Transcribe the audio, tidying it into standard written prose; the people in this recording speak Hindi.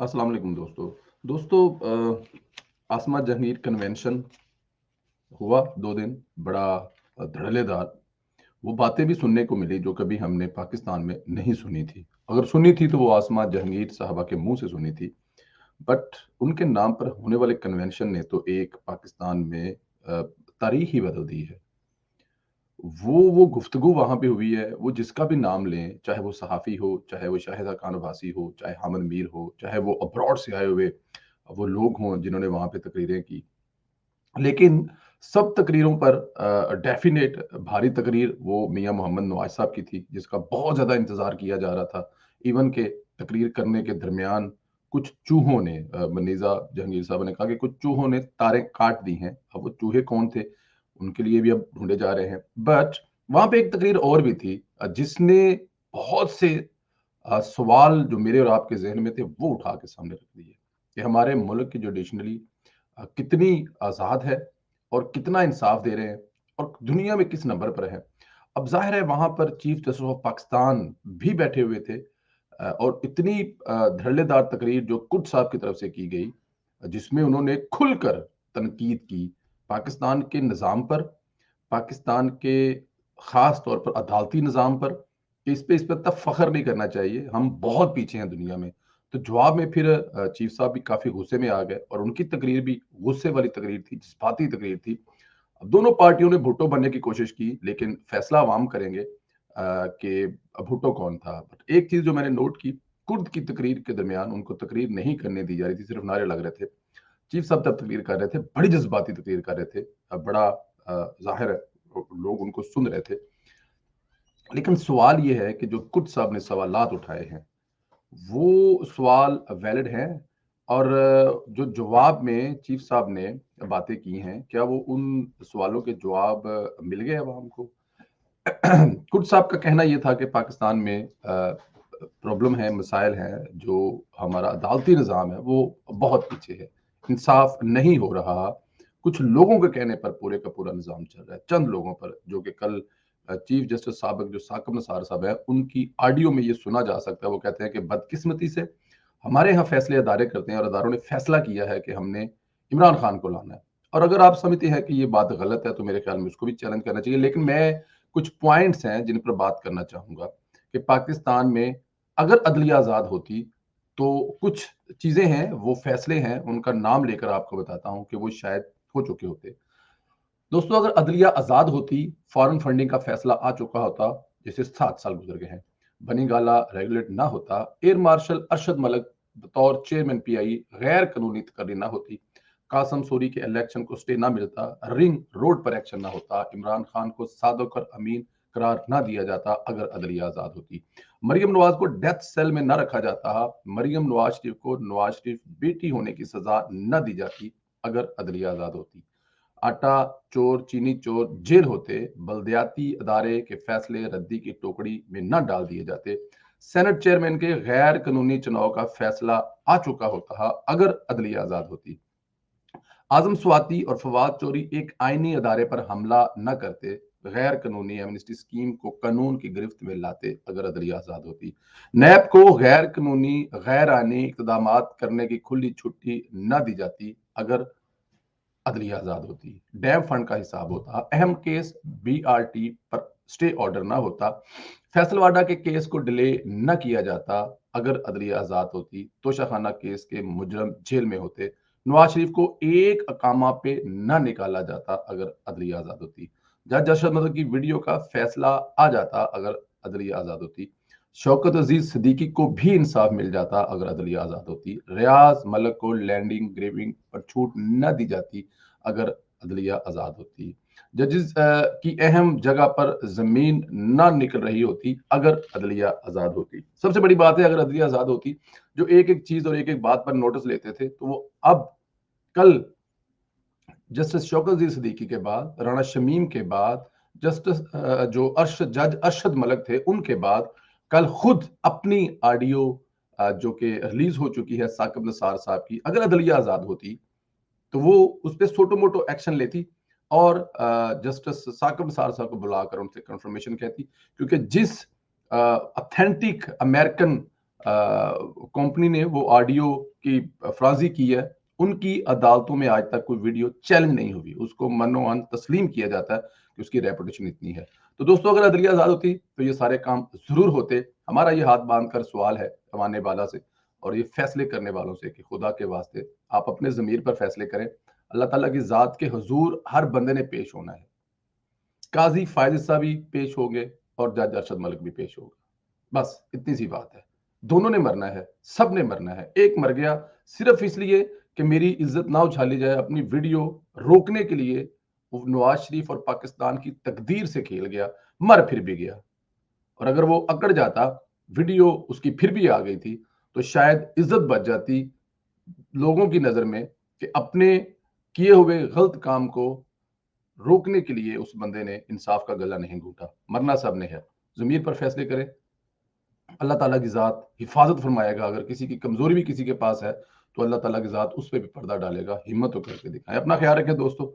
अस्सलाम वालेकुम दोस्तों। दोस्तों आसमा जहांगीर कन्वेंशन हुआ 2 दिन, बड़ा धड़ल्लेदार। वो बातें भी सुनने को मिली जो कभी हमने पाकिस्तान में नहीं सुनी थी। अगर सुनी थी तो वो आसमा जहांगीर साहबा के मुंह से सुनी थी। बट उनके नाम पर होने वाले कन्वेंशन ने तो एक पाकिस्तान में तारीख ही बदल दी है। वो गुफ्तगू वहां पे हुई है, वो जिसका भी नाम लें, चाहे वो सहाफ़ी हो, चाहे वो शाहिदा खान अब्बासी हो, चाहे हामिद मीर हो, चाहे वो अब्रॉड से आए हुए वो लोग हों जिन्होंने वहां पे तकरीरें की। लेकिन सब तकरीरों पर डेफिनेट भारी तकरीर वो मियां मोहम्मद नवाज साहब की थी, जिसका बहुत ज़्यादा इंतज़ार किया जा रहा था। इवन के तकरीर करने के दरमियान कुछ चूहों ने मनीज़ा जहांगीर साहब ने कहा कि कुछ चूहों ने तारें काट दी हैं। अब वो चूहे कौन थे, उनके लिए भी अब ढूंढे जा रहे हैं। बट वहां पे एक तकरीर और भी थी जिसने बहुत से सवाल जो मेरे और आपके ज़हन में थे वो उठा के सामने रख दिए कि हमारे मुल्क की जुडिशनरी कितनी आज़ाद है और कितना इंसाफ दे रहे हैं और दुनिया में किस नंबर पर है। अब ज़ाहिर है वहाँ पर चीफ जस्टिस ऑफ पाकिस्तान भी बैठे हुए थे और इतनी धड़ल्लेदार तकरीर जो कुर्द साहब की तरफ से की गई, जिसमें उन्होंने खुलकर तनकीद की पाकिस्तान के निज़ाम पर, पाकिस्तान के ख़ास तौर पर अदालती निज़ाम पर, कि इस पे इतना फ़ख्र नहीं करना चाहिए, हम बहुत पीछे हैं दुनिया में। तो जवाब में फिर चीफ साहब भी काफ़ी गुस्से में आ गए और उनकी तकरीर भी गुस्से वाली तकरीर थी, जज़्बाती तकरीर थी। अब दोनों पार्टियों ने भुट्टो बनने की कोशिश की, लेकिन फैसला अवाम करेंगे कि भुट्टो कौन था। बट एक चीज़ जो मैंने नोट की, कुर्द की तकरीर के दरमियान उनको तकरीर नहीं करने दी जा रही थी, सिर्फ नारे लग रहे थे। चीफ साहब तब तकरीर कर रहे थे, बड़ी जज्बाती तकरीर कर रहे थे। बड़ा ज़ाहिर है लोग उनको सुन रहे थे। लेकिन सवाल ये है कि जो कुर्द साहब ने सवालात उठाए हैं, वो सवाल वैलिड हैं और जो जवाब में चीफ साहब ने बातें की हैं, क्या वो उन सवालों के जवाब मिल गए अवाम को? कुर्द साहब का कहना ये था कि पाकिस्तान में प्रॉब्लम है, मसाइल हैं, जो हमारा अदालती निज़ाम है वो बहुत पीछे है, इंसाफ नहीं हो रहा। कुछ लोगों के कहने पर पूरे का पूरा निज़ाम चल रहा है, चंद लोगों पर, जो कि कल चीफ जस्टिस साबिक जो साकिब निसार साहब है, उनकी ऑडियो में ये सुना जा सकता है। वो कहते हैं कि बदकिस्मती से हमारे यहाँ फैसले अदारे करते हैं और अदारों ने फैसला किया है कि हमने इमरान खान को लाना है। और अगर आप समझते हैं कि ये बात गलत है तो मेरे ख्याल में उसको भी चैलेंज करना चाहिए। लेकिन मैं कुछ पॉइंट्स हैं जिन पर बात करना चाहूंगा कि पाकिस्तान में अगर अदलिया आज़ाद होती तो कुछ चीज़ें हैं, वो फैसले हैं, उनका नाम लेकर आपको बताता हूं कि वो शायद हो चुके होते। दोस्तों, अगर अदलिया आज़ाद होती, फॉरेन फंडिंग का फैसला आ चुका होता, जैसे 7 साल गुजर गए हैं, बनी गाला रेगुलेट ना होता, एयर मार्शल अरशद मलिक बतौर चेयरमैन पीआई गैर कानूनी तकर्री ना होती, कासम सूरी के इलेक्शन को स्टे ना मिलता, रिंग रोड पर एक्शन ना होता, इमरान खान को सादक और अमीन करार ना दिया जाता, अगर अदलिया आज़ाद होती, मरियम नवाज को डेथ सेल में ना रखा जाता, मरियम नवाज शरीफ को नवाज शरीफ बेटी होने की सजा न दी जाती, अगर अदलिया आज़ाद होती, आटा चोर चीनी चोर जेल होते, बल्दियाती अदारे के फैसले रद्दी की टोकरी में न डाल दिए जाते, सेनेट चेयरमैन के गैर कानूनी चुनाव का फैसला आ चुका होता अगर अदलिया आजाद होती, आजम स्वाति और फवाद चौरी एक आईनी अदारे पर हमला न करते, गैर कानूनी एमनेस्टी स्कीम को कानून की गिरफ्त में लाते, अगर अदलिया आजाद होती, नैब को गैर कानूनी गैर आईनी इकदाम करने की खुली छुट्टी न दी जाती, अगर अदलिया आजाद होती, डैम फंड का हिसाब होता, अहम केस बीआरटी पर स्टे ऑर्डर ना होता, फैसलवाडा के केस को डिले न किया जाता, अगर अदलिया आजाद होती, तोशाखाना केस के मुजरम जेल में होते, नवाज शरीफ को एक अकामा पे न निकाला जाता, अगर अदलिया आजाद होती, जज अरशद मदद की वीडियो का फैसला आ जाता, अगर अदलिया आजाद होती, शौकत अजीज सिद्दीकी को भी इंसाफ मिल जाता, अगर अदलिया आजाद होती, रियाज मलक को लैंडिंग ग्रेविंग पर छूट न दी जाती, अगर अदलिया आजाद होती, जजेस की अहम जगह पर जमीन ना निकल रही होती, अगर अदलिया आजाद होती। सबसे बड़ी बात है, अगर अदलिया आजाद होती, जो एक एक चीज और एक एक बात पर नोटिस लेते थे, तो वो अब कल जस्टिस शौकत अजीज सिद्दीकी के बाद, राणा शमीम के बाद, जस्टिस जो जज अरशद मलिक थे उनके बाद, कल खुद अपनी ऑडियो जो कि रिलीज हो चुकी है साकिब निसार साहब की, अगर अदलिया आजाद होती तो वो उस पर छोटो मोटो एक्शन लेती और जस्टिस साकिब निसार साहब को बुलाकर उनसे कंफर्मेशन कहती, क्योंकि जिस ऑथेंटिक अमेरिकन कंपनी ने वो ऑडियो की फ्राजी की है, उनकी अदालतों में आज तक कोई वीडियो चैलेंज नहीं हुई। उसको मनो-मन तस्लीम किया जाता है कि उसकी रेपुटेशन इतनी है। तो दोस्तों, अगर अदलिया आज़ाद होती तो ये सारे काम ज़रूर होते। हमारा ये हाथ बाँधकर सवाल है कमाने वाला से और ये फैसले करने वालों से कि खुदा के वास्ते आप अपने ज़मीर पर फैसले करें। अल्लाह ताला की ज़ात के हुज़ूर हर बंदे ने पेश होना है। काज़ी फ़ाइज़ साहब भी पेश होंगे और जज अरशद मलिक भी पेश होगा। बस इतनी सी बात है। दोनों ने मरना है, सब ने मरना है। एक मर गया सिर्फ़ इसलिए कि मेरी इज़्ज़त ना उछाली जाए, अपनी वीडियो रोकने के लिए वो नवाज़ शरीफ और पाकिस्तान की तकदीर से खेल गया, मर फिर भी गया। और अगर वो अकड़ जाता, वीडियो उसकी फिर भी आ गई थी, तो शायद इज़्ज़त बच जाती लोगों की नज़र में कि अपने किए हुए गलत काम को रोकने के लिए उस बंदे ने इंसाफ का गला नहीं घूटा। मरना सब ने है। ज़मीर पर फैसले करें। अल्लाह ताला की ज़ात हिफ़ाज़त फ़रमाएगा। अगर किसी की कमज़ोरी भी किसी के पास है, तो अल्लाह ताला की ज़ात उस पे भी पर्दा डालेगा। हिम्मत तो करके दिखाएँ। अपना ख़्याल रखें दोस्तों।